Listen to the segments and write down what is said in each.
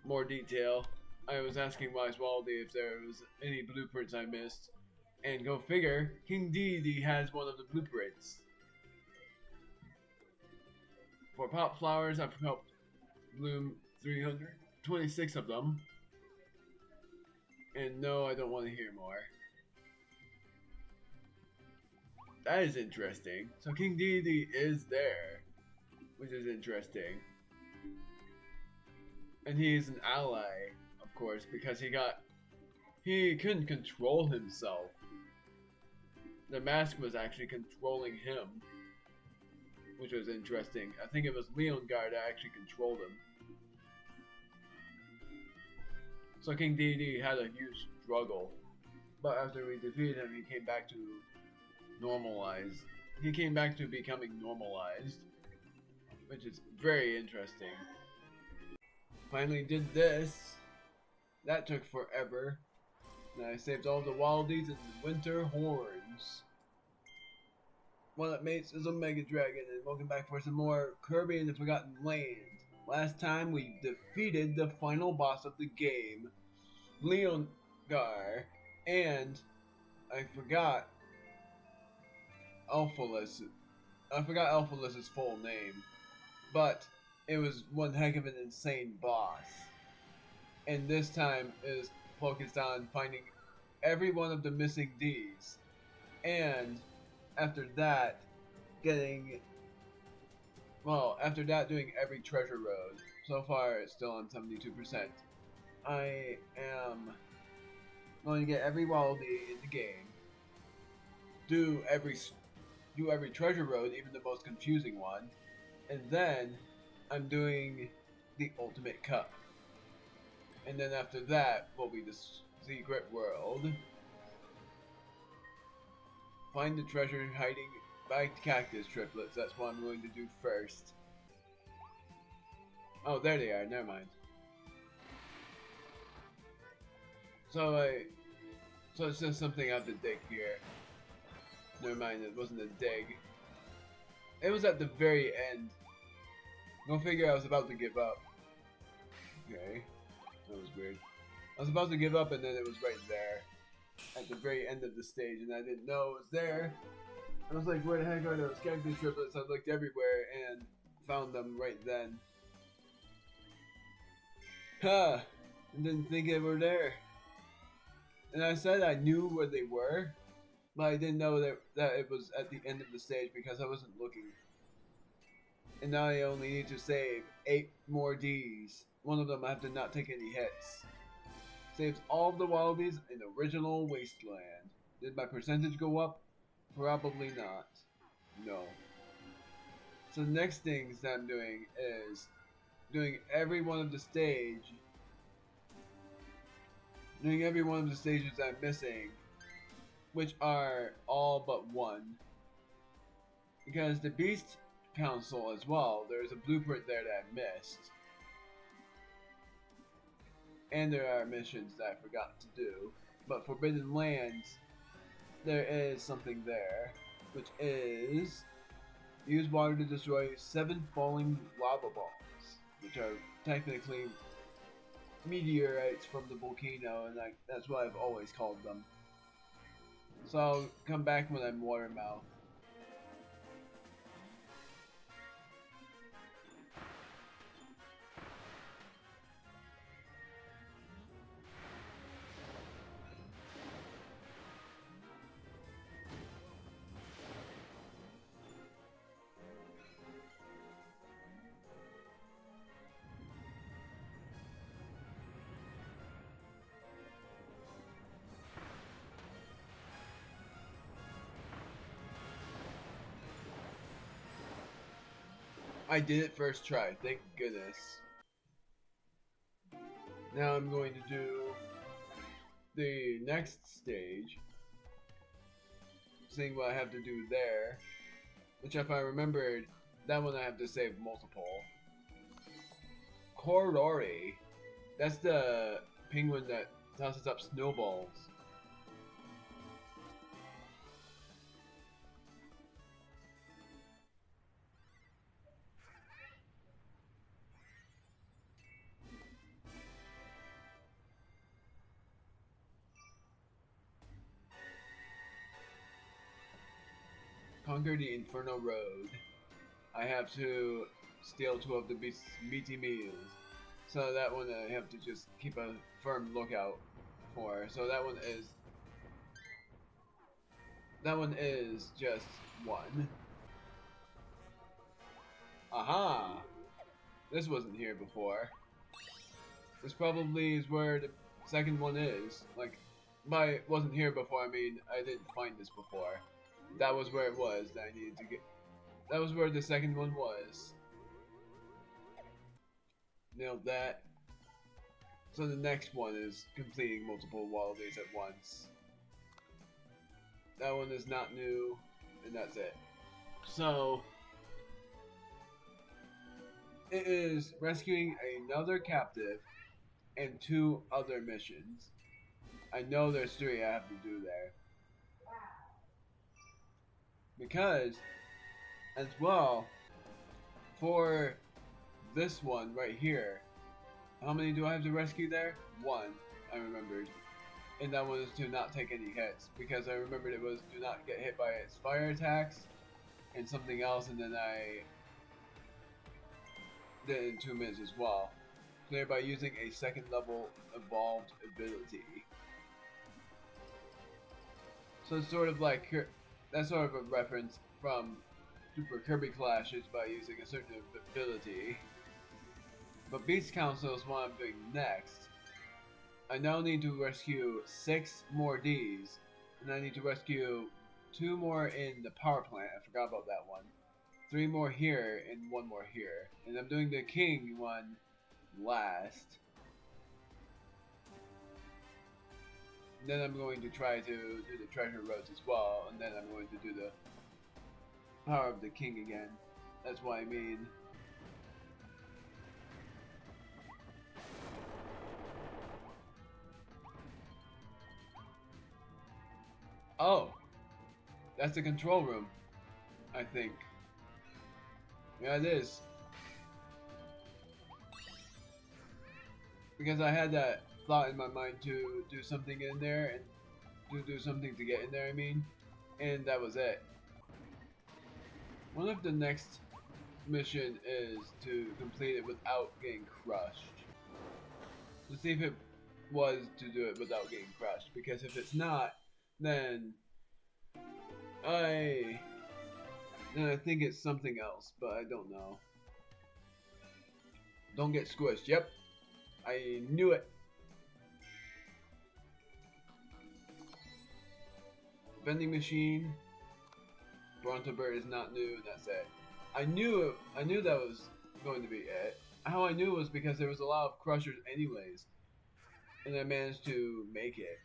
more detail. I was asking Wise Waldy if there was any blueprints I missed. And go figure, King Dedede has one of the blueprints. For pop flowers, I've helped bloom 326 of them. And no, I don't want to hear more. That is interesting. So King Dedede is there, which is interesting. And he is an ally, of course, because he couldn't control himself. The mask was actually controlling him, which was interesting. I think it was Leongar that actually controlled him. So King Dedede had a huge struggle, but after we defeated him, he came back to normalized. He came back to becoming normalized, which is very interesting. Finally did this. That took forever. And I saved all the Wildies and the Winter Horns. One up mates is a Mega Dragon, and welcome back for some more Kirby and the Forgotten Land. Last time we defeated the final boss of the game, Leongar, and I forgot Alphalus's full name, but it was one heck of an insane boss. And this time is focused on finding every one of the missing Ds, and after that, doing every treasure road. So far, it's still on 72%. I am going to get every Waldy in the game, do every treasure road, even the most confusing one, and then I'm doing the ultimate cup. And then after that will be the secret world. Find the treasure hiding by cactus triplets. That's what I'm going to do first. Oh, there they are. Never mind. So it's just something I have to dig here. Never mind, it wasn't a dig. It was at the very end. Go figure, I was about to give up. Okay, that was weird. I was about to give up and then it was right there. At the very end of the stage, and I didn't know it was there. I was like, where the heck are those cactus triplets? I looked everywhere and found them right then. Huh! I didn't think they were there. And I said I knew where they were, but I didn't know that it was at the end of the stage because I wasn't looking. And now I only need to save 8 more Ds. One of them I have to not take any hits. Saves all of the Wildies in original Wasteland. Did my percentage go up? Probably not. No. So the next things that I'm doing is doing every one of the stages I'm missing, which are all but one. Because the Beast Council as well, there's a blueprint there that I missed. And there are missions that I forgot to do. But Forbidden Lands, there is something there, which is use water to destroy 7 falling lava balls, which are technically meteorites from the volcano, and that's what I've always called them. So I'll come back when I'm Watermouth. I did it first try, thank goodness. Now I'm going to do the next stage, seeing what I have to do there, which if I remembered, that one I have to save multiple. Korori, that's the penguin that tosses up snowballs. Conquer the Inferno Road. I have to steal 2 of the beast's meaty meals. So that one I have to just keep a firm lookout for. So that one is just 1. Aha! This wasn't here before. This probably is where the second one is. Like, by wasn't here before, I mean I didn't find this before. That was where it was that I needed to get. That was where the second one was. Nailed that. So the next one is completing multiple wallabies at once. That one is not new, and that's it. So it is rescuing another captive and 2 other missions. I know there's 3 I have to do there. Because, as well, for this one right here, how many do I have to rescue there? 1, I remembered. And that one is to not take any hits, because I remembered it was do not get hit by its fire attacks, and something else, and then I did it in 2 minutes as well. Thereby using a 2nd level evolved ability. So it's sort of like, that's sort of a reference from Super Kirby Clashes by using a certain ability. But Beast Council is what I'm doing next. I now need to rescue 6 more Ds, and I need to rescue 2 more in the power plant. I forgot about that one. 3 more here, and 1 more here. And I'm doing the King one last. And then I'm going to try to do the treasure roads as well, and then I'm going to do the power of the King again. That's what I mean. Oh, that's the control room, I think. Yeah, it is. Because I had that thought in my mind to do something in there, and to do something to get in there, I mean. And that was it. What if the next mission is to complete it without getting crushed? Let's see if it was to do it without getting crushed. Because if it's not, then I think it's something else, but I don't know. Don't get squished. Yep, I knew it. Vending machine. Bronto Bird is not new, and that's it. I knew that was going to be it. How I knew was because there was a lot of crushers anyways, and I managed to make it.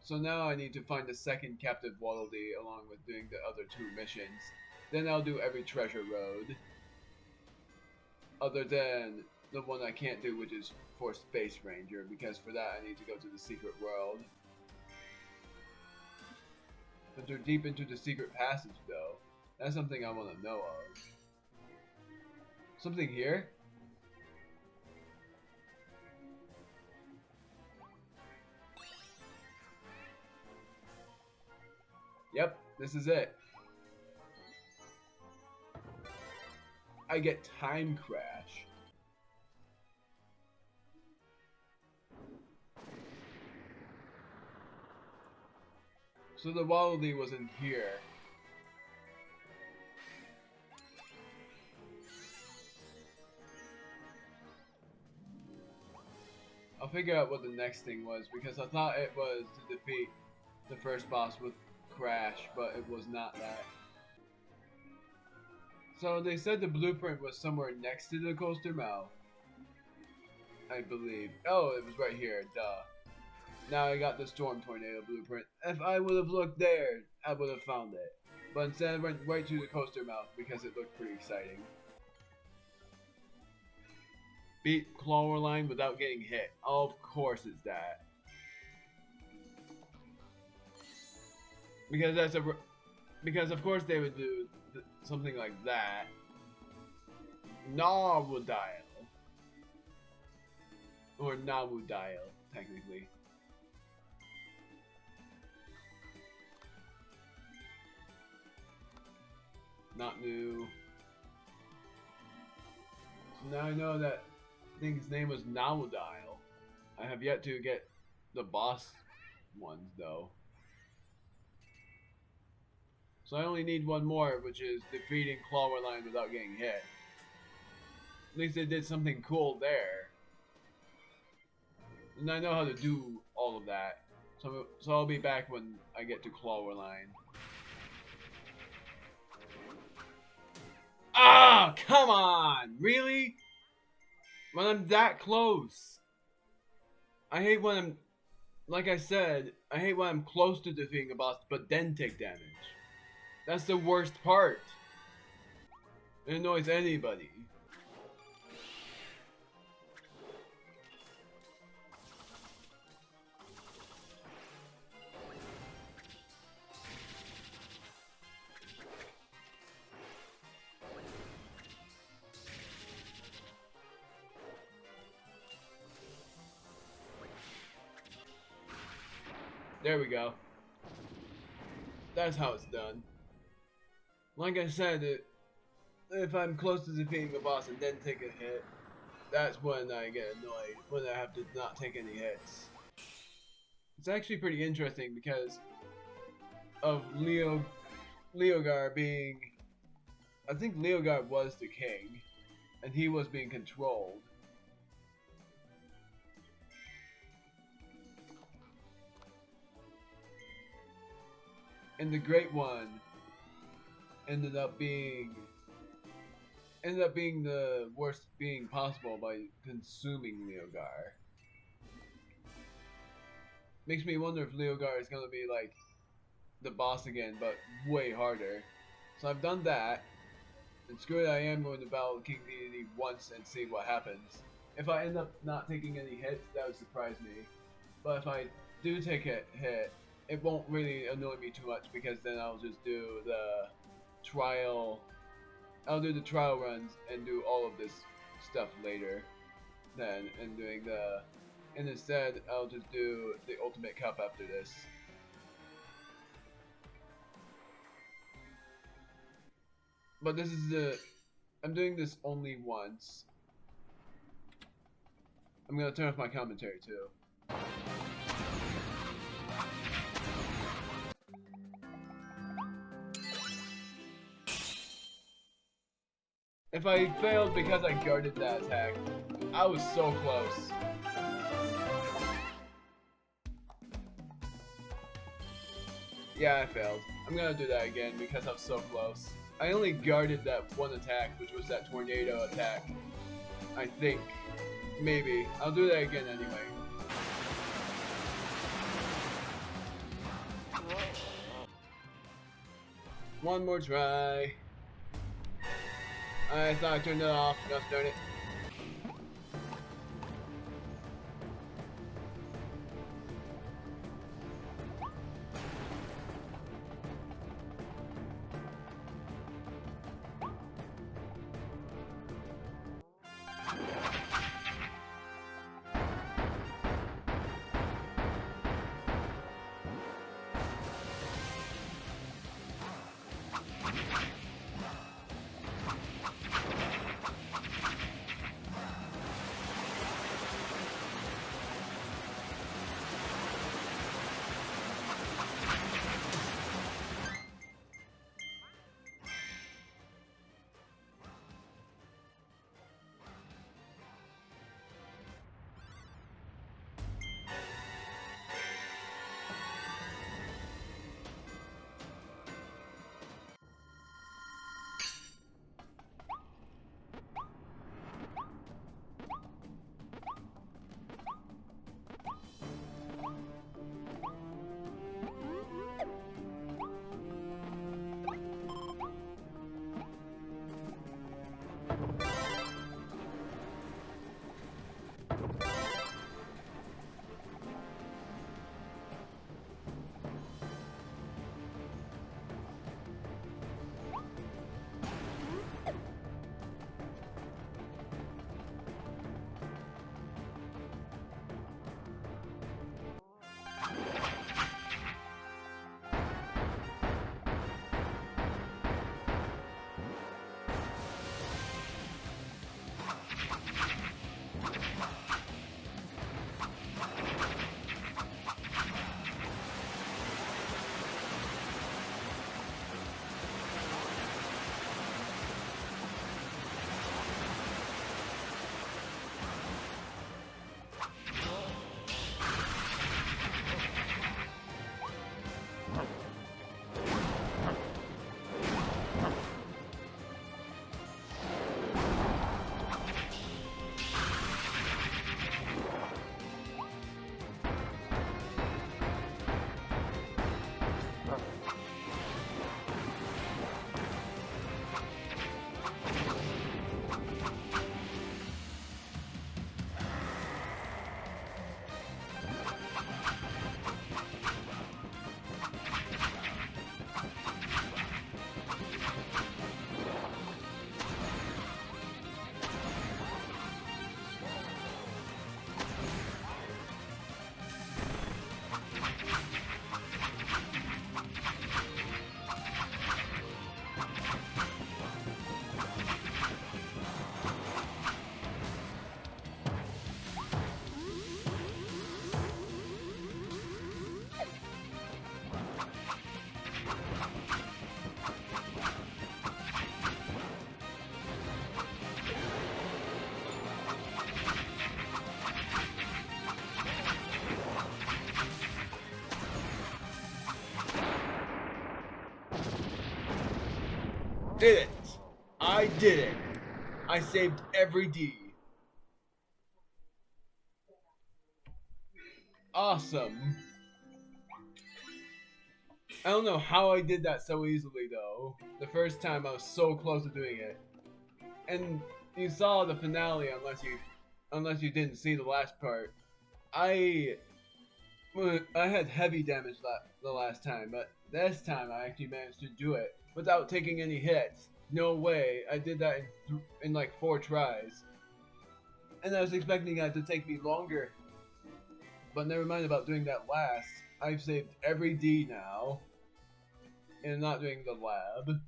So now I need to find the 2nd captive Waddle Dee along with doing the other 2 missions. Then I'll do every treasure road. Other than the one I can't do, which is for Space Ranger, because for that I need to go to the secret world. Enter deep into the secret passage though. That's something I want to know of. Something here? Yep, this is it. I get Time Crash. So the Waddle Dee was in here. I'll figure out what the next thing was, because I thought it was to defeat the first boss with Crash, but it was not that. So they said the blueprint was somewhere next to the coaster mouth, I believe. Oh, it was right here, duh. Now I got the Storm Tornado blueprint. If I would have looked there, I would have found it. But instead I went right to the coaster mouth because it looked pretty exciting. Beat Clawr Line without getting hit. Of course it's that. Because of course they would do something like that. Nawadial. Or Nawudial, technically. not new. So now I know that I think his name was Naudile. I have yet to get the boss ones though. So I only need one more, which is defeating Clawline without getting hit. At least they did something cool there. And I know how to do all of that. So I'll be back when I get to Clawline. Ah, come on! Really? When I'm that close. I hate when I'm, like I said, I hate when I'm close to defeating a boss, but then take damage. That's the worst part. It annoys anybody. There we go. That's how it's done. Like I said, if I'm close to defeating the boss and then take a hit, that's when I get annoyed, when I have to not take any hits. It's actually pretty interesting because of Leogar being... I think Leogar was the king, and he was being controlled. And the Great One ended up being the worst being possible by consuming Leogar. Makes me wonder if Leogar is gonna be like the boss again, but way harder. So I've done that. And screw it, I am going to battle King Dedede once and see what happens. If I end up not taking any hits, that would surprise me. But if I do take a hit, it won't really annoy me too much because then I'll just do the trial. I'll do the trial runs and do all of this stuff later. Then and doing the, and instead I'll just do the Ultimate Cup after this. But this is I'm doing this only once. I'm gonna turn off my commentary too. If I failed because I guarded that attack, I was so close. Yeah, I failed. I'm gonna do that again because I was so close. I only guarded that one attack, which was that tornado attack. I think. Maybe. I'll do that again anyway. One more try. I thought I turned it off. Gosh darn it. Did it! I did it! I saved every D. Awesome. I don't know how I did that so easily though. The first time I was so close to doing it. And you saw the finale unless you didn't see the last part. I had heavy damage the last time, but this time I actually managed to do it without taking any hits. No way, I did that in like 4 tries. And I was expecting that to take me longer. But never mind about doing that last. I've saved every D now. And not doing the lab.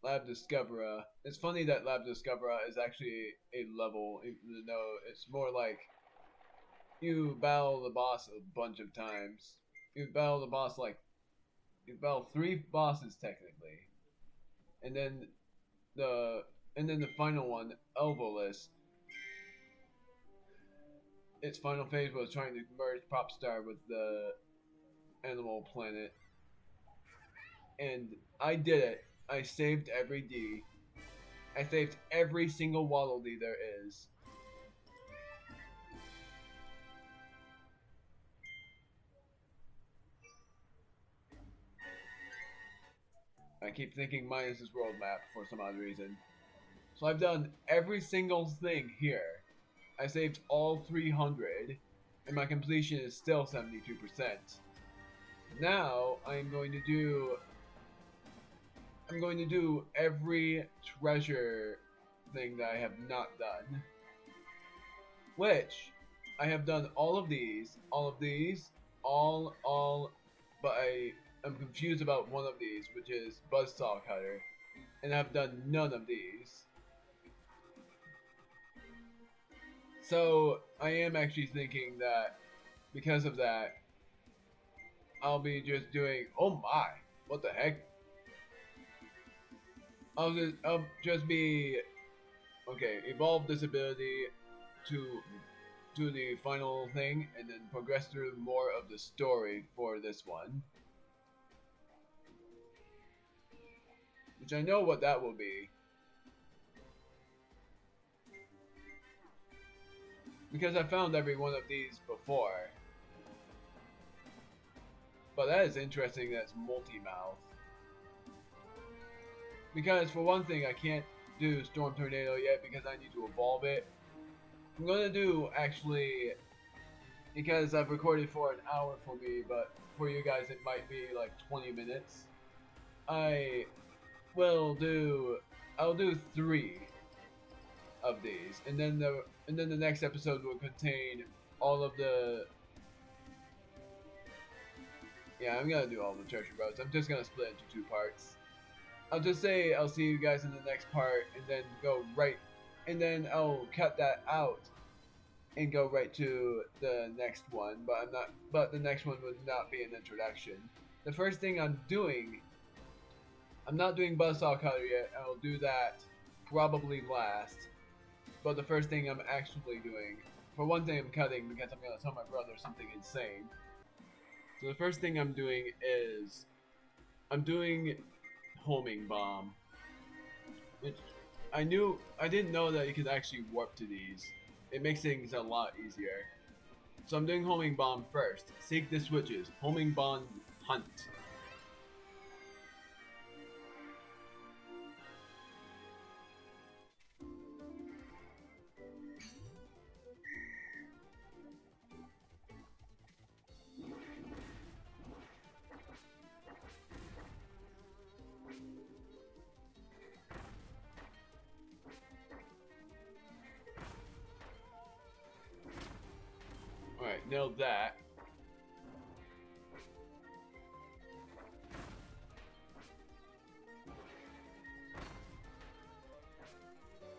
Lab Discoverer. It's funny that Lab Discoverer is actually a level, even though it's more like you battle the boss a bunch of times. You battle the boss you battle 3 bosses technically. And then the final one, Elvolus. Its final phase was trying to merge Popstar with the Animal Planet. And I did it. I saved every D. I saved every single Waddle Dee there is. I keep thinking minus this world map for some odd reason. So I've done every single thing here. I saved all 300, and my completion is still 72%. Now I'm going to do every treasure thing that I have not done. Which I have done all of these, but I am confused about one of these, which is Buzzsaw Cutter, and I've done none of these. So I am actually thinking that because of that, I'll be just doing. Oh my! What the heck? I'll just be okay. Evolve this ability to the final thing, and then progress through more of the story for this one, which I know what that will be. Because I found every one of these before. But that is interesting that it's multi-mouth. Because for one thing, I can't do Storm Tornado yet because I need to evolve it. I'm gonna do, actually, because I've recorded for an hour for me, but for you guys it might be like 20 minutes. I'll do 3 of these, and then the next episode will contain all of the. Yeah, I'm gonna do all the treasure roads. I'm just gonna split it into 2 parts. I'll just say I'll see you guys in the next part, and then go right, and then I'll cut that out and go right to the next one. But I'm not. But the next one would not be an introduction. The first thing I'm not doing Buzzsaw Cutter yet. I'll do that probably last. But the first thing I'm actually doing, for one thing, I'm cutting because I'm gonna tell my brother something insane. So the first thing I'm doing is I'm doing homing bomb. I didn't know that you could actually warp to these. It makes things a lot easier. So I'm doing homing bomb first. Seek the switches. Homing bomb hunt. Alright, nailed that.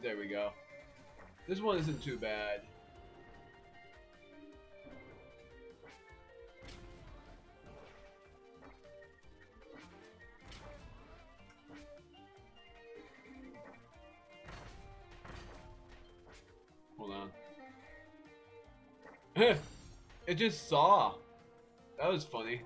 There we go. This one isn't too bad. Hold on. It just saw. That was funny.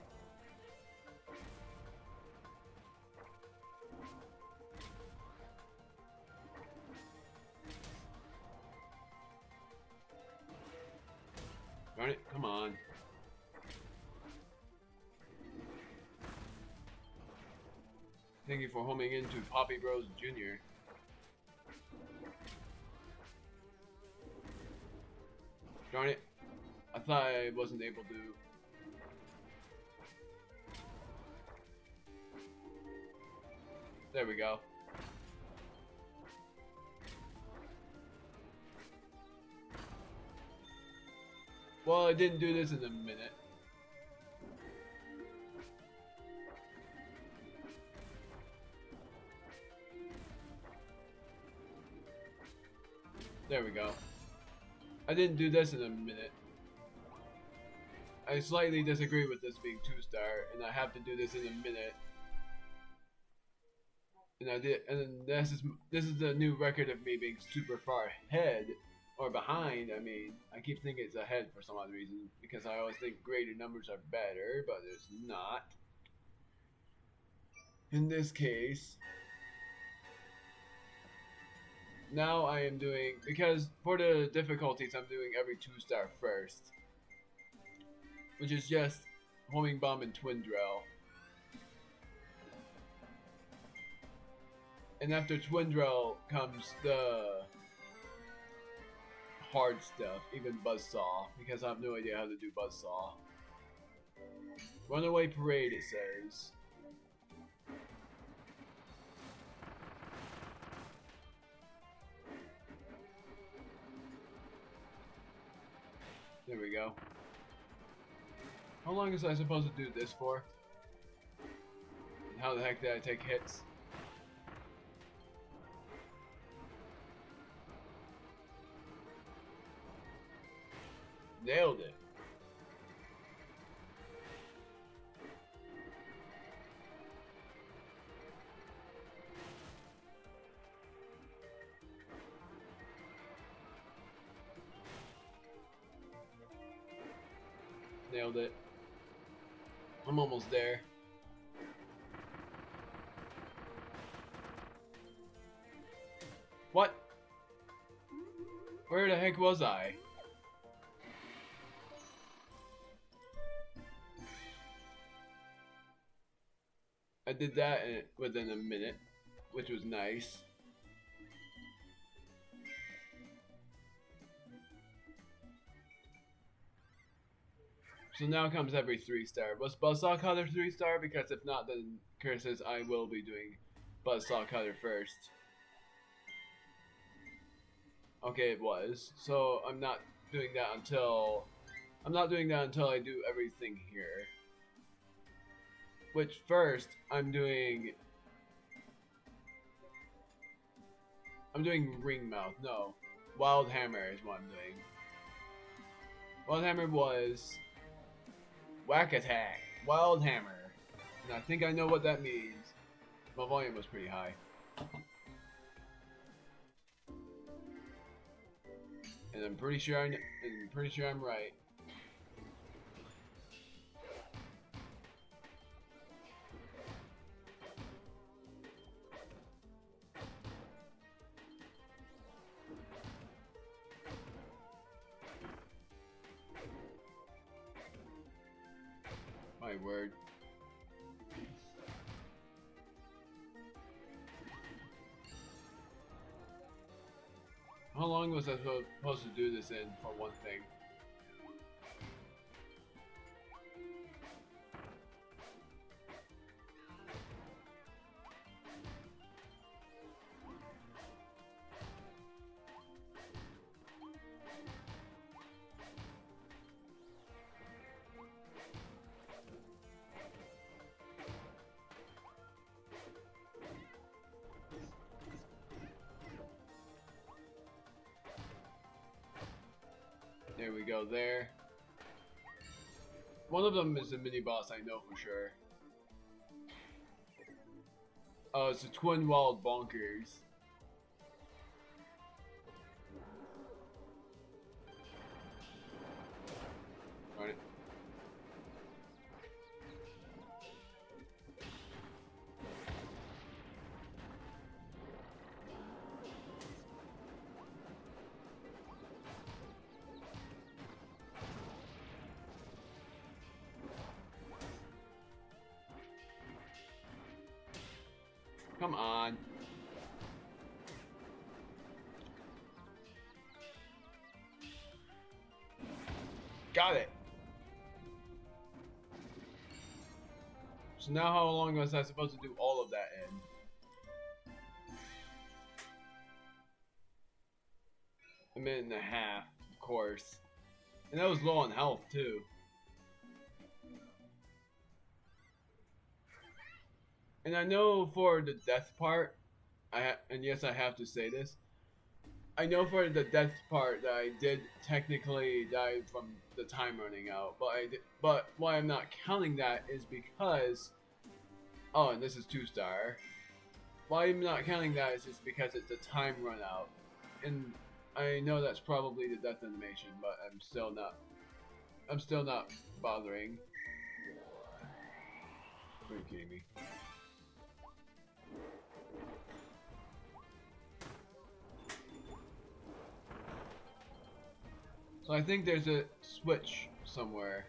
Darn it, come on. Thank you for homing into Poppy Bros Jr. Darn it. I thought I wasn't able to. There we go. Well, I didn't do this in a minute. There we go. I didn't do this in a minute. I slightly disagree with this being 2-star, and I have to do this in a minute. And I did, and this is the new record of me being super far ahead or behind. I mean, I keep thinking it's ahead for some odd reason because I always think greater numbers are better, but it's not. In this case, now I am doing, because for the difficulties I'm doing every 2-star first, which is just homing bomb and twin drill. And after twin drill comes the hard stuff, even buzzsaw, because I have no idea how to do buzzsaw. Runaway parade, it says. There we go. How long is I supposed to do this for? And how the heck did I take hits? Nailed it. Nailed it. I'm almost there. What? Where the heck was I? I did that within a minute, which was nice. So now comes every 3-star. Was Buzzsaw Cutter 3-star? Because if not, then Kurt says I will be doing Buzzsaw Cutter first. Okay, it was. So I'm not doing that until I do everything here. Which first I'm doing I'm doing ring mouth. No, wild hammer is what I'm doing. Wild hammer was whack attack. Wild hammer, and I think I know what that means. My volume was pretty high. And I'm pretty sure I'm right. My word. How long was I supposed to do this in for one thing? There we go there. One of them is a mini boss, I know for sure. Oh, it's a twin wild bonkers. Darn it. Come on. Got it. So now how long was I supposed to do all of that in? A minute and a half, of course. And that was low on health too. And I know for the death part, and yes, I have to say this. I know for the death part that I did technically die from the time running out, but why I'm not counting that is because, oh, and this is 2-star. Why I'm not counting that is just because it's the time run out, and I know that's probably the death animation, but I'm still not bothering. Are you kidding me? So I think there's a switch somewhere.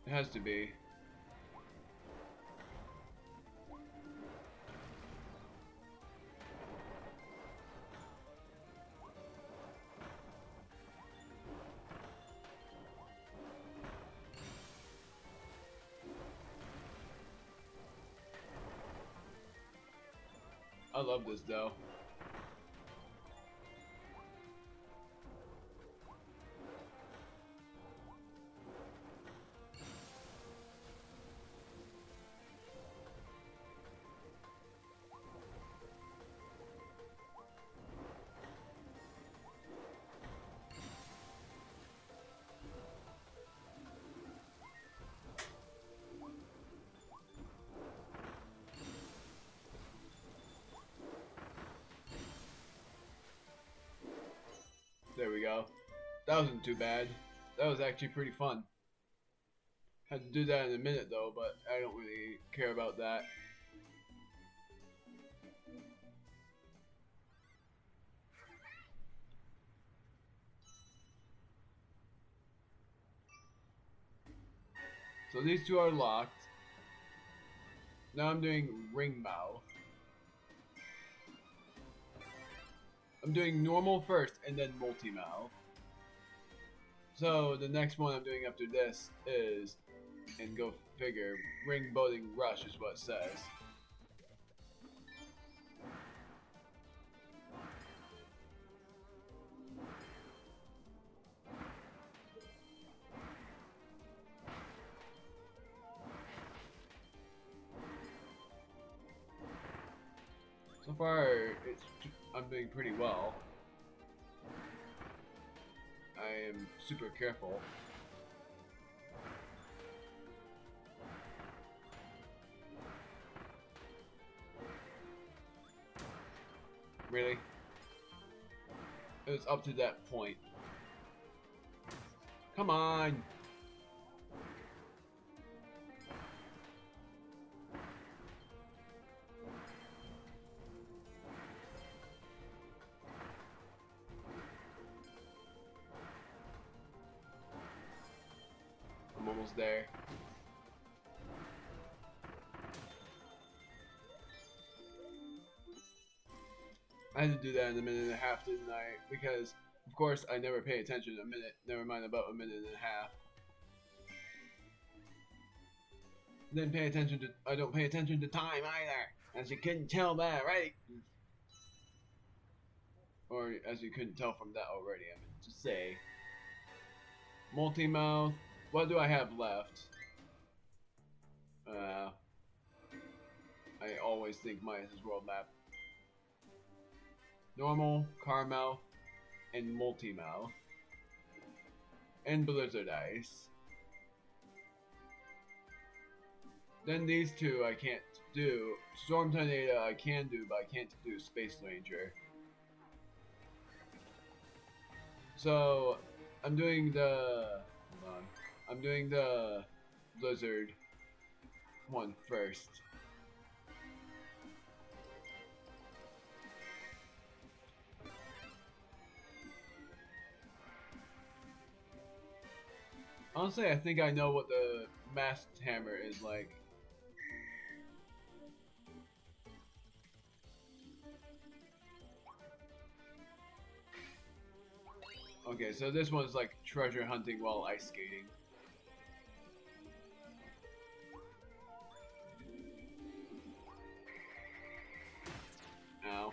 It has to be. I love this though. There we go. That wasn't too bad. That was actually pretty fun. Had to do that in a minute though, but I don't really care about that. So these two are locked. Now I'm doing ring mouth. I'm doing normal first and then multi-mouth. So the next one I'm doing after this is, and go figure, ring boating rush is what it says. So far, I'm doing pretty well. I am super careful. Really? It was up to that point. Come on! I'm almost there. I had to do that in a minute and a half, didn't I? Because, of course, I never pay attention a minute. Never mind about a minute and a half. Didn't pay attention to. I don't pay attention to time either, as you couldn't tell that, right? Or as you couldn't tell from that already. I mean, to say. Multi-mouth. What do I have left? I always think Midas' World Map. Normal, Carmouth, and Multi-mouth. And Blizzard Ice. Then these two I can't do. Storm Tornado I can do, but I can't do Space Ranger. So, I'm doing the... Hold on. I'm doing the Blizzard one first. Honestly, I think I know what the masked hammer is like. Okay, so this one's like treasure hunting while ice skating. Ow.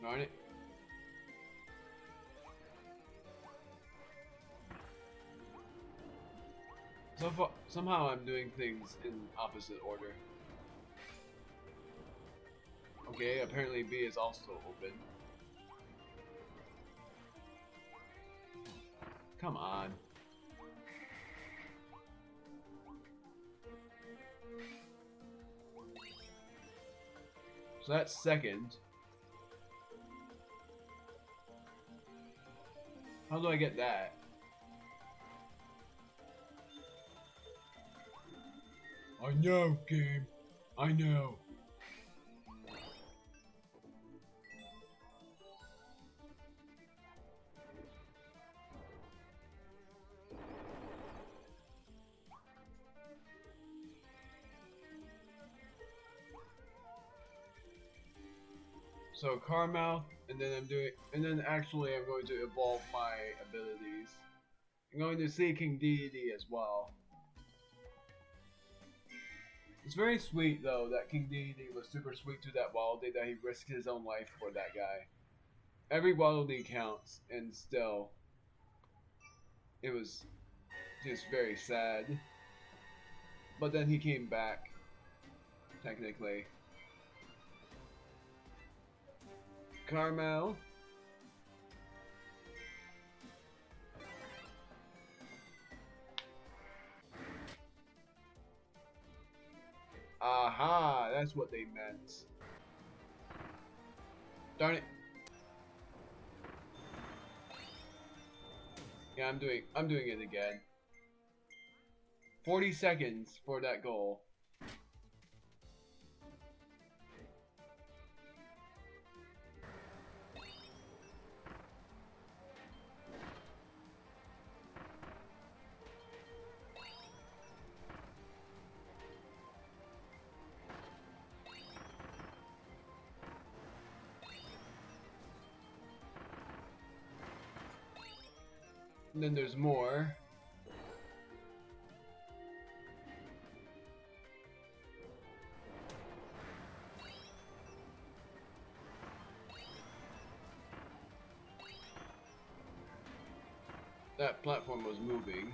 Darn it. So far, somehow I'm doing things in opposite order. Okay, apparently B is also open. Come on. So that's second. How do I get that? I know, game. I know. So Carmouth, and then actually I'm going to evolve my abilities. I'm going to see King Deity as well. It's very sweet though that King Deity was super sweet to that Waddle that he risked his own life for that guy. Every Waddle counts, and still, it was just very sad. But then he came back, technically. Carmel. Aha, that's what they meant. Darn it. Yeah, I'm doing it again. 40 seconds for that goal. And then there's more. That platform was moving.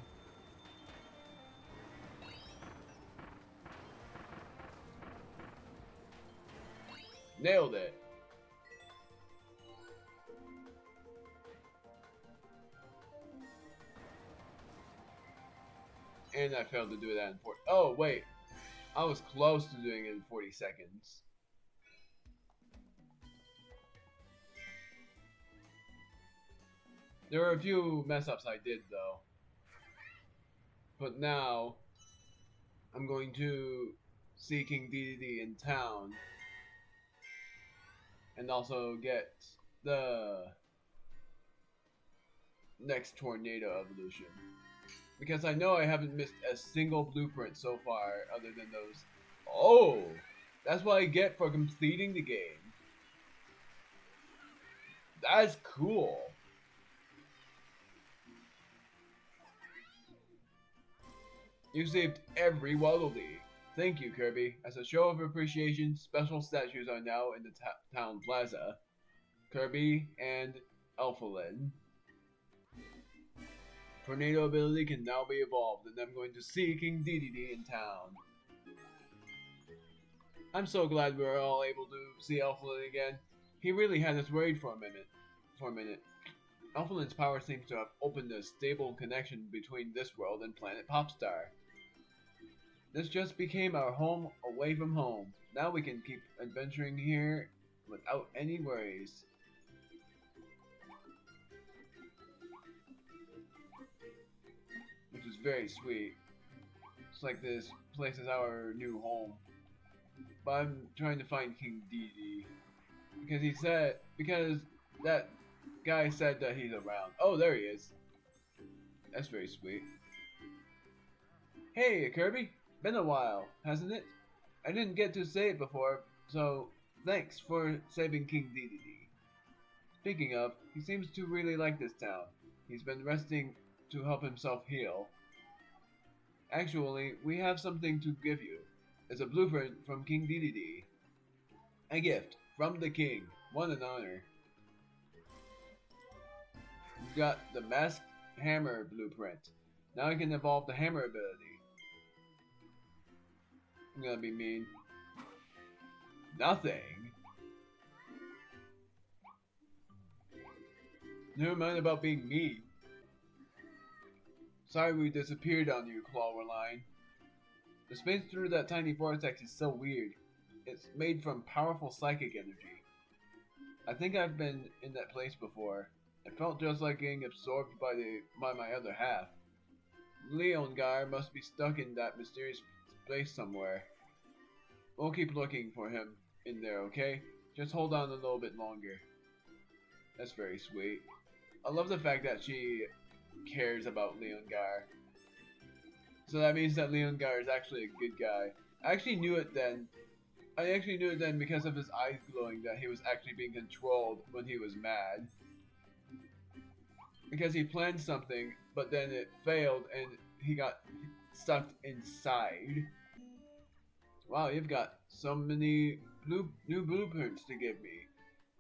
Nailed it. And I failed to do that in 40. Oh, wait. I was close to doing it in 40 seconds. There were a few mess ups I did, though. But now, I'm going to see King DDD in town. And also get the next tornado evolution. Because I know I haven't missed a single blueprint so far other than those. Oh! That's what I get for completing the game. That's cool. You saved every Waddle Dee. Thank you, Kirby. As a show of appreciation, special statues are now in the town plaza. Kirby and Alphalin. Tornado ability can now be evolved, and I'm going to see King DDD in town. I'm so glad we were all able to see Alphalin again. He really had us worried for a minute. Alphalin's power seems to have opened a stable connection between this world and planet Popstar. This just became our home away from home. Now we can keep adventuring here without any worries. Which is very sweet. It's like this place is our new home. But I'm trying to find King DD. Because that guy said that he's around. Oh, there he is. That's very sweet. Hey, Kirby. Been a while, hasn't it? I didn't get to say it before, so thanks for saving King DDD. Speaking of, he seems to really like this town. He's been resting to help himself heal. Actually, we have something to give you. It's a blueprint from King DDD. A gift from the king. What an honor. We've got the masked hammer blueprint. Now I can evolve the hammer ability. I'm gonna be mean. Nothing. Never mind about being mean. Sorry we disappeared on you, Clawline. The space through that tiny vortex is so weird. It's made from powerful psychic energy. I think I've been in that place before. It felt just like getting absorbed by my other half. Leongar must be stuck in that mysterious place somewhere. We'll keep looking for him in there, okay? Just hold on a little bit longer. That's very sweet. I love the fact that she cares about Leongar. So that means that Leongar is actually a good guy. I actually knew it then because of his eyes glowing that he was actually being controlled when he was mad. Because he planned something, but then it failed and he got sucked inside. Wow, you've got so many new blueprints to give me.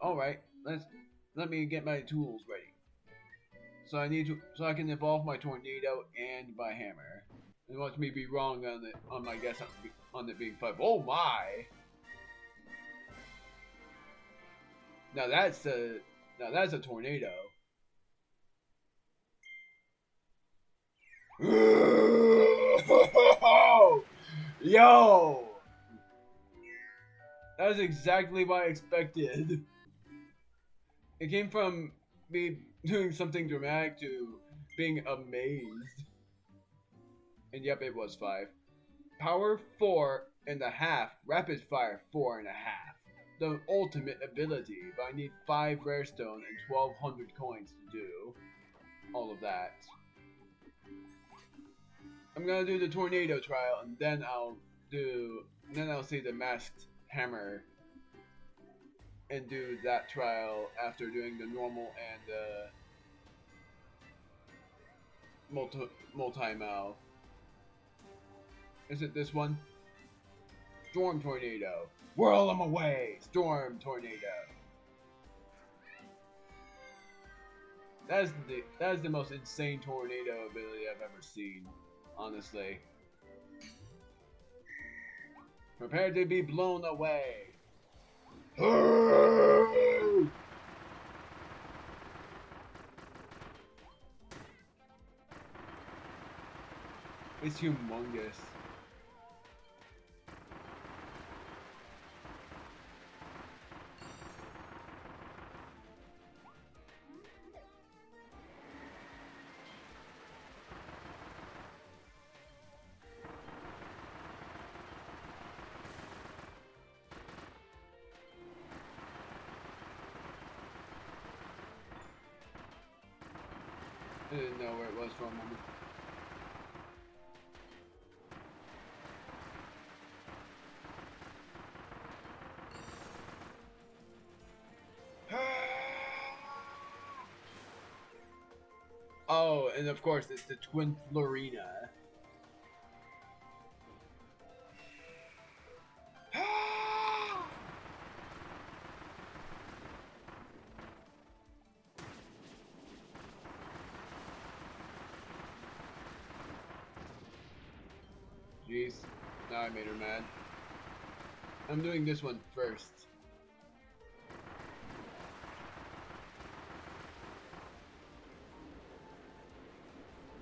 Alright, let me get my tools ready. So I can evolve my tornado and my hammer. And watch me be wrong on my guess on it being 5. Oh my! Now that's a tornado. Yo! That was exactly what I expected. It came from me doing something dramatic to being amazed. And yep, it was 5. Power 4.5. Rapid fire 4.5. The ultimate ability, but I need 5 rare stone and 1,200 coins to do all of that. I'm gonna do the tornado trial, and then I'll see the masked hammer, and do that trial after doing the normal and multi-mouth. Is it this one? Storm tornado. Whirl them away! Storm tornado. That is the most insane tornado ability I've ever seen. Honestly. Prepare to be blown away. It's humongous. I didn't know where it was for a moment. Oh, and of course it's the Twin Florina. Jeez, now I made her mad. I'm doing this one first.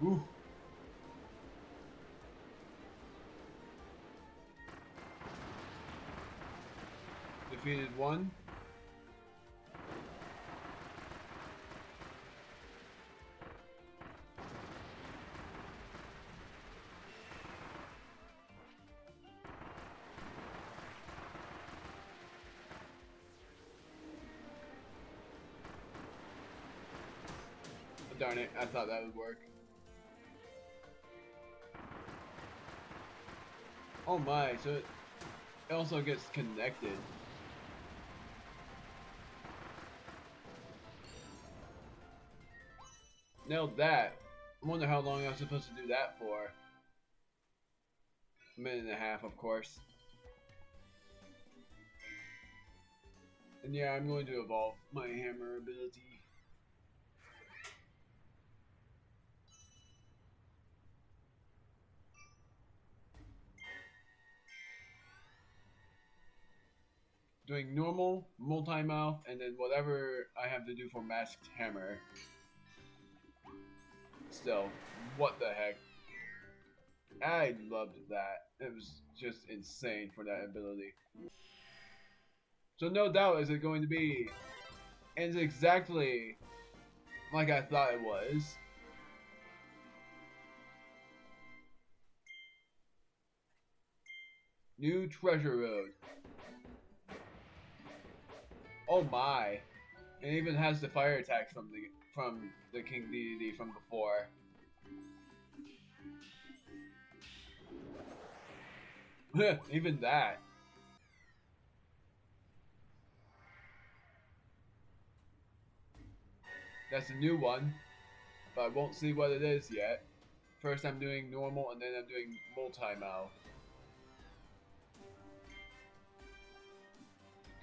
Ooh. Defeated one. Oh, darn it, I thought that would work. Oh my, so it also gets connected. Nailed that. I wonder how long I was supposed to do that for. A minute and a half, of course. And yeah, I'm going to evolve my hammer ability. Doing normal, multi-mouth, and then whatever I have to do for masked hammer. Still, what the heck? I loved that. It was just insane for that ability. So no doubt is it going to be. And it's exactly like I thought it was. New treasure road. Oh my. It even has the fire attacks from the King Deity from before. Even that. That's a new one, but I won't see what it is yet. First I'm doing normal and then I'm doing multi-mouth.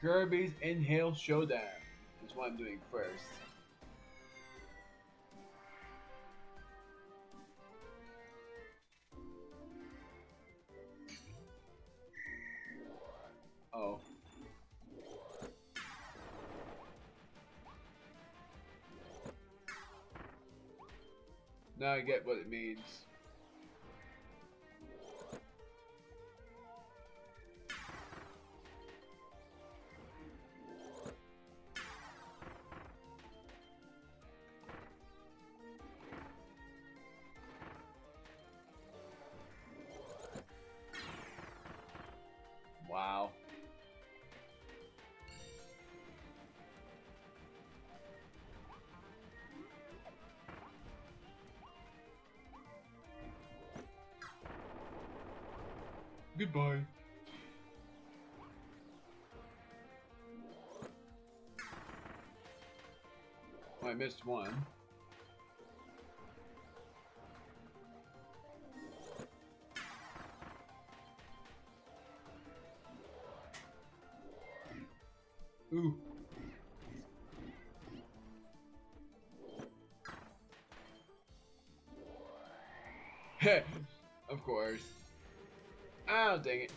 Kirby's Inhale Showdown is what I'm doing first. Oh. Now I get what it means. Wow. Goodbye. I missed one. Ooh. Of course. Oh, dang it.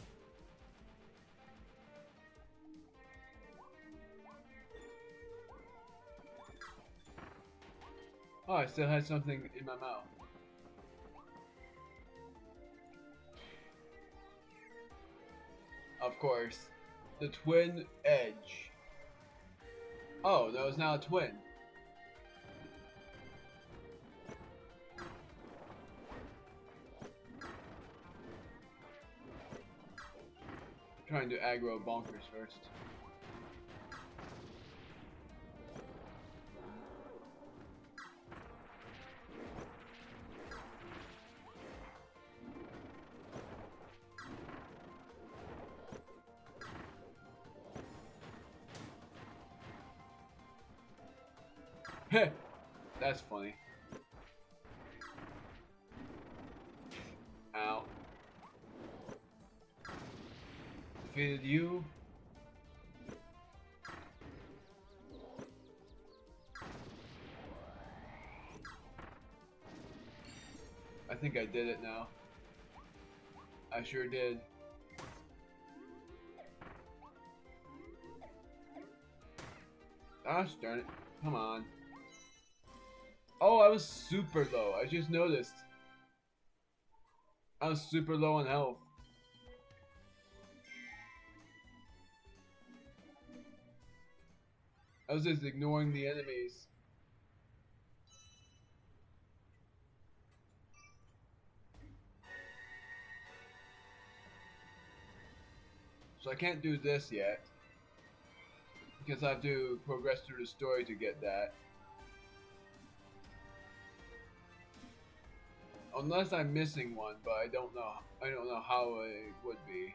Oh, I still had something in my mouth. Of course, the twin edge. Oh, no, it's now a twin. Trying to aggro bonkers first. Heh, that's funny. Ow. Defeated you. I think I did it now. I sure did. Gosh darn it. Come on. Oh, I was super low. I just noticed. I was super low on health. I was just ignoring the enemies. So I can't do this yet. Because I have to progress through the story to get that. Unless I'm missing one, but I don't know. I don't know how it would be.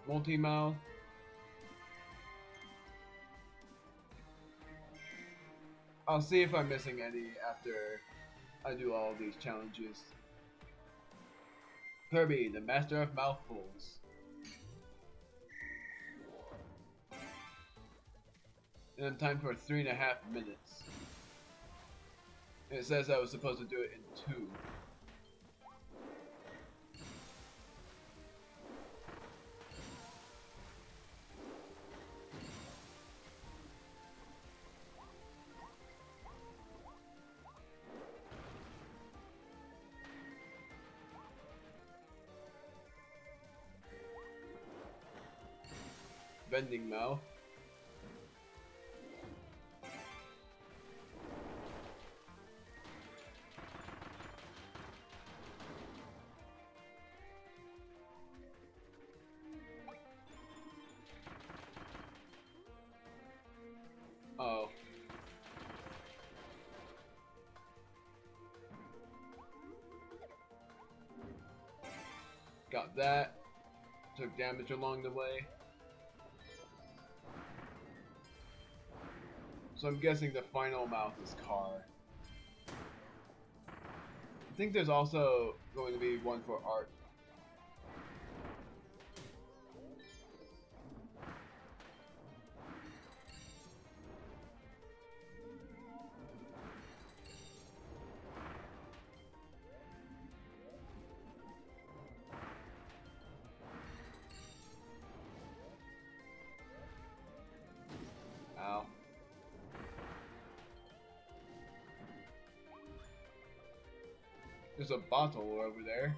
Multi-mouth. I'll see if I'm missing any after I do all of these challenges. Kirby, the master of mouthfuls. And then time for 3.5 minutes. And it says I was supposed to do it in 2. Bending mouth. Oh. Got that. Took damage along the way. So I'm guessing the final mouth is Car. I think there's also going to be one for Art. Ow. There's a bottle over there.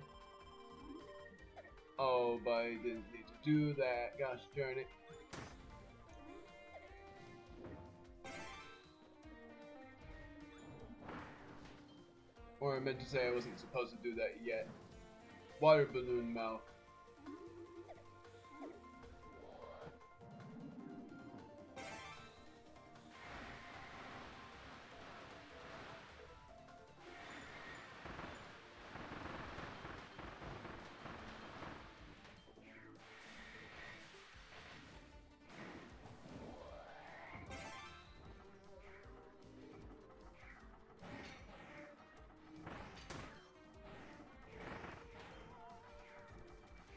Oh, but I didn't need to do that. Gosh darn it. Or I meant to say I wasn't supposed to do that yet. Water balloon mouth.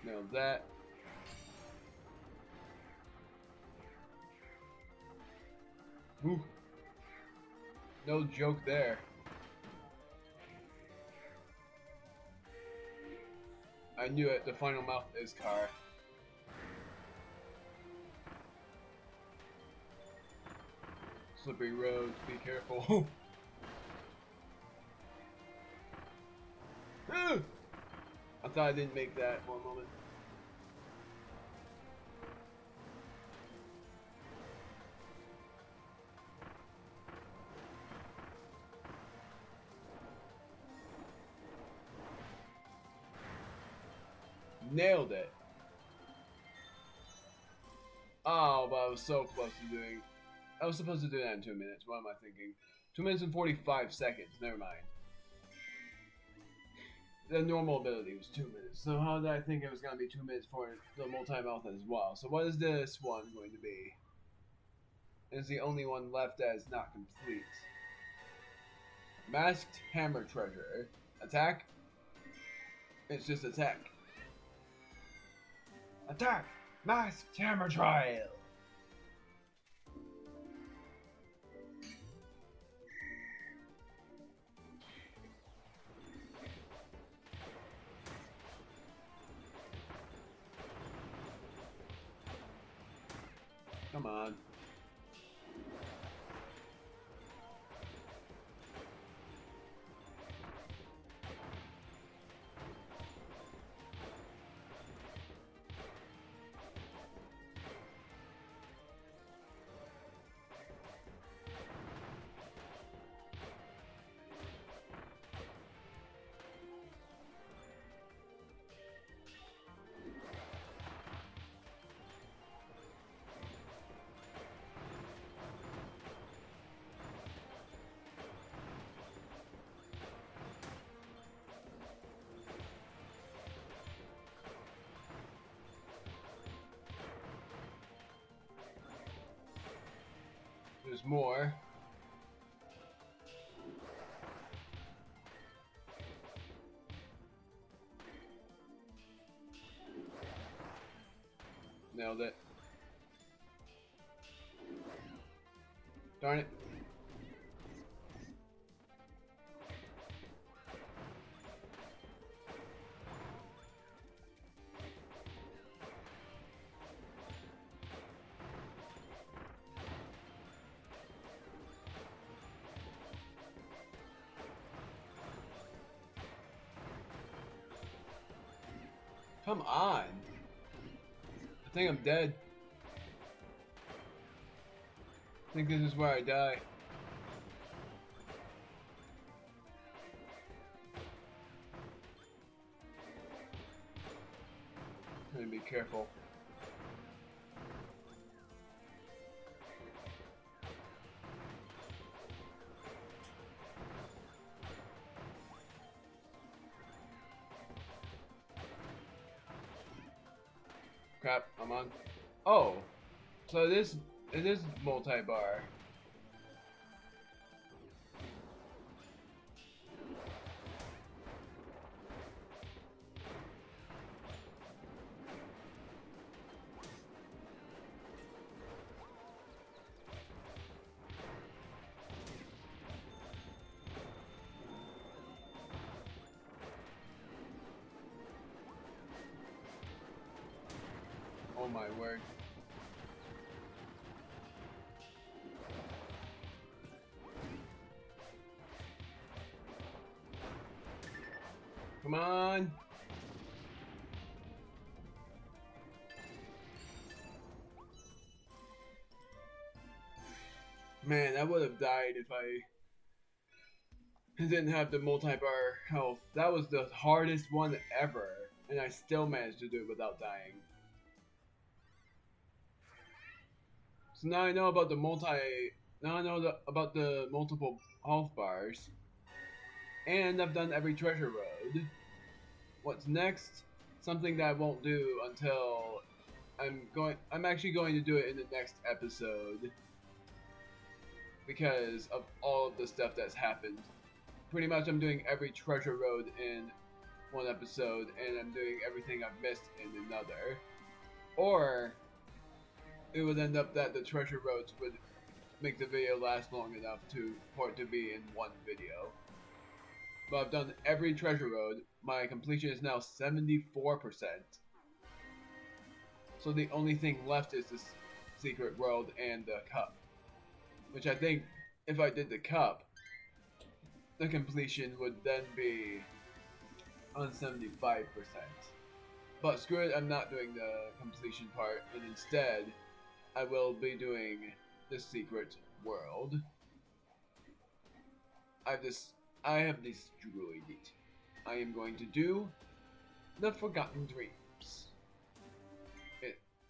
Nailed that. Whew. No joke there. I knew it. The final mouth is Car. Slippery roads. Be careful. thought I didn't make that for a moment. Nailed it. Oh, but I was so close to doing... I was supposed to do that in 2 minutes. What am I thinking? 2 minutes and 45 seconds. Never mind. The normal ability was 2 minutes. So how did I think it was going to be 2 minutes for the multi-mouth as well? So what is this one going to be? It's the only one left that is not complete. Masked Hammer Treasure. Attack? It's just attack. Attack! Masked Hammer Trial! Come on. There's more. Nailed it. Darn it. Come on. I think I'm dead. I think this is where I die. I'm gonna be careful. Crap, I'm on. Oh, so it is multi-bar. Oh my word. Come on. Man, I would have died if I didn't have the multi-bar health. That was the hardest one ever, and I still managed to do it without dying. So now I know about the about the multiple health bars, and I've done every treasure road. What's next? Something that I won't do until I'm actually going to do it in the next episode because of all of the stuff that's happened. Pretty much I'm doing every treasure road in one episode, and I'm doing everything I've missed in another. Or it would end up that the treasure roads would make the video last long enough for it to be in one video. But I've done every treasure road. My completion is now 74%. So the only thing left is this secret world and the cup. Which I think if I did the cup, the completion would then be on 75%. But screw it, I'm not doing the completion part, and instead, I will be doing the secret world. I have destroyed it. I am going to do the Forgotten Dreams.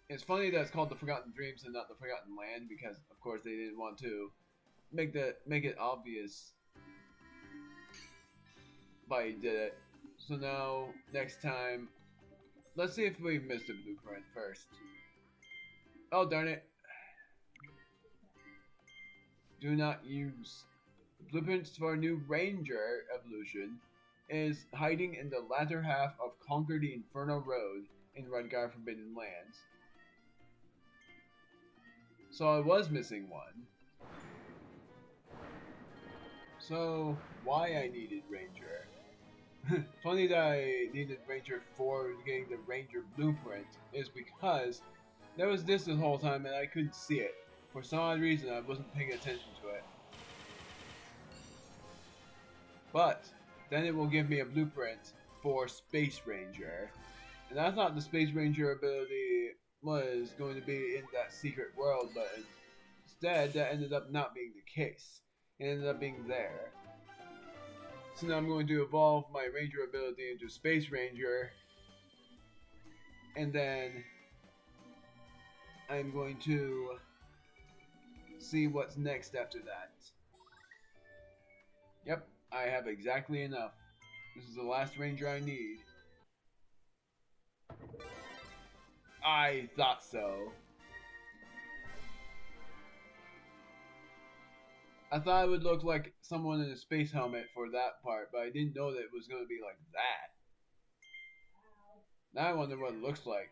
It's funny that it's called the Forgotten Dreams and not the Forgotten Land, because of course they didn't want to make it obvious. But he did it. So now, next time, let's see if we missed a blueprint first. Oh darn it. Do not use. The blueprints for a new Ranger evolution is hiding in the latter half of Conquer the Inferno Road in Redgar Forbidden Lands. So I was missing one. So why I needed Ranger? Funny that I needed Ranger for getting the Ranger blueprint is because there was this the whole time and I couldn't see it. For some odd reason I wasn't paying attention to it. But then it will give me a blueprint for Space Ranger. And I thought the Space Ranger ability was going to be in that secret world, but instead that ended up not being the case. It ended up being there. So now I'm going to evolve my Ranger ability into Space Ranger. And then I'm going to see what's next after that. Yep, I have exactly enough. This is the last Ranger I need. I thought so. I thought it would look like someone in a space helmet for that part, but I didn't know that it was going to be like that. Now I wonder what it looks like.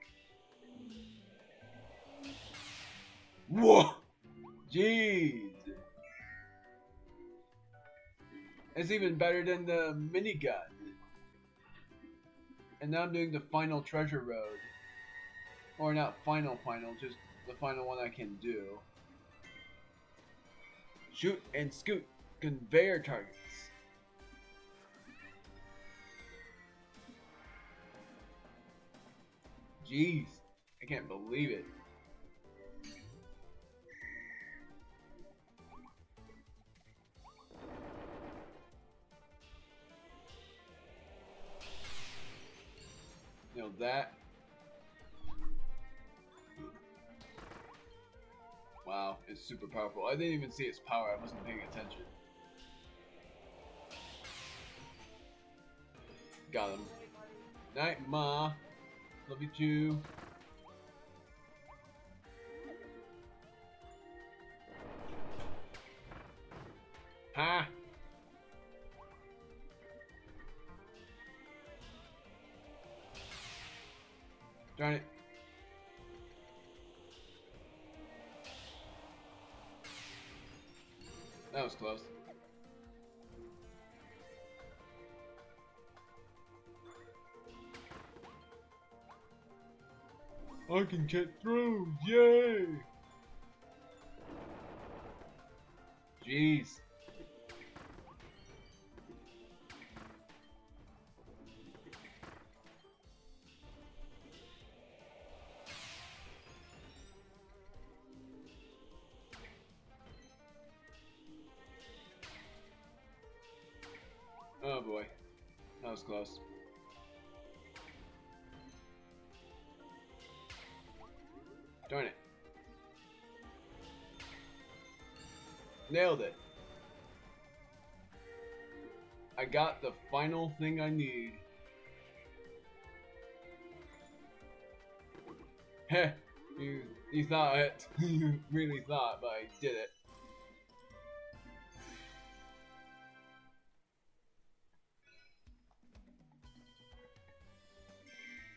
Whoa! Jeez! It's even better than the minigun. And now I'm doing the final treasure road. Or not final, just the final one I can do. Shoot and scoot conveyor targets. Jeez, I can't believe it. You know that. Wow, it's super powerful. I didn't even see its power. I wasn't paying attention. Got him. Night, Ma. Love you too. Ha! Darn it. That was close. I can get through! Yay! Jeez. Oh boy. That was close. Darn it. Nailed it. I got the final thing I need. Heh. You thought it. You really thought, but I did it.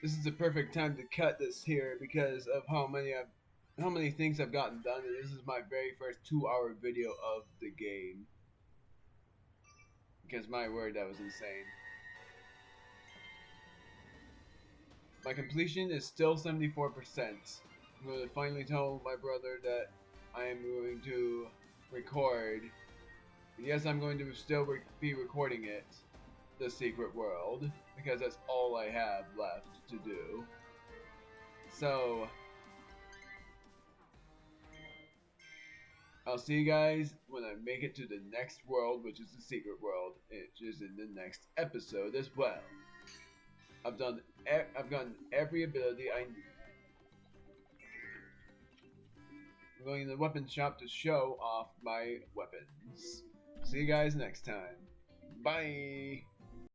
This is the perfect time to cut this here because of how many things I've gotten done, and this is my very first 2-hour video of the game. Because my word, that was insane. My completion is still 74%. I'm going to finally tell my brother that I am going to record. Yes, I'm going to still be recording it, the secret world. because that's all I have left to do. So, I'll see you guys when I make it to the next world, which is the secret world, which is in the next episode as well. I've gotten every ability I need. I'm going to the weapon shop to show off my weapons. See you guys next time. Bye!